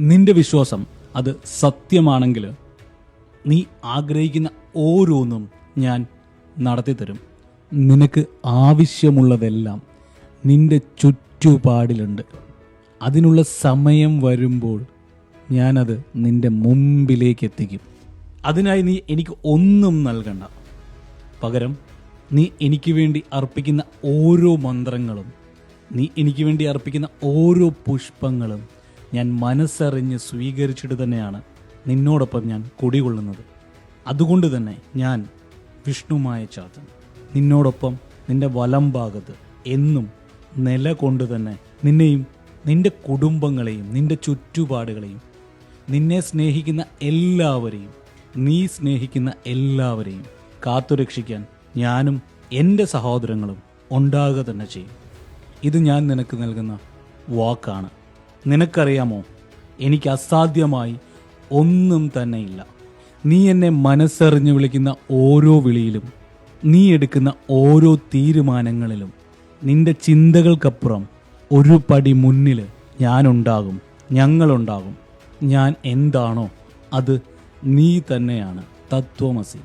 നിന്റെ വിശ്വാസം അത് സത്യമാണെങ്കിൽ നീ ആഗ്രഹിക്കുന്ന ഓരോന്നും ഞാൻ നടത്തിത്തരും. നിനക്ക് ആവശ്യമുള്ളതെല്ലാം നിന്റെ ചുറ്റുപാടിലുണ്ട്. അതിനുള്ള സമയം വരുമ്പോൾ ഞാനത് നിന്റെ മുമ്പിലേക്ക് എത്തിക്കും. അതിനായി നീ എനിക്ക് ഒന്നും നൽകണ്ട. പകരം നീ എനിക്ക് വേണ്ടി അർപ്പിക്കുന്ന ഓരോ മന്ത്രങ്ങളും, നീ എനിക്ക് വേണ്ടി അർപ്പിക്കുന്ന ഓരോ പുഷ്പങ്ങളും ഞാൻ മനസ്സറിഞ്ഞ് സ്വീകരിച്ചിട്ട് തന്നെയാണ് നിന്നോടൊപ്പം ഞാൻ കുടികൊള്ളുന്നത്. അതുകൊണ്ട് തന്നെ ഞാൻ വിഷ്ണുമായ ചാത്തൻ നിന്നോടൊപ്പം നിന്റെ വലം ഭാഗത്ത് എന്നും നിലകൊണ്ട് തന്നെ നിന്നെയും നിന്റെ കുടുംബങ്ങളെയും നിന്റെ ചുറ്റുപാടുകളെയും നിന്നെ സ്നേഹിക്കുന്ന എല്ലാവരെയും നീ സ്നേഹിക്കുന്ന എല്ലാവരെയും കാത്തുരക്ഷിക്കാൻ ഞാനും എൻ്റെ സഹോദരങ്ങളും ഉണ്ടാകുക തന്നെ ചെയ്യും. ഇത് ഞാൻ നിനക്ക് നൽകുന്ന വാക്കാണ്. നിനക്കറിയാമോ, എനിക്ക് അസാധ്യമായി ഒന്നും തന്നെയില്ല. നീ എന്നെ മനസ്സറിഞ്ഞ് വിളിക്കുന്ന ഓരോ വിളിയിലും, നീ എടുക്കുന്ന ഓരോ തീരുമാനങ്ങളിലും നിന്റെ ചിന്തകൾക്കപ്പുറം ഒരു പടി മുന്നിൽ ഞാനുണ്ടാകും, ഞങ്ങളുണ്ടാകും. ഞാൻ എന്താണോ അത് നീ തന്നെയാണ്. തത്വമസി.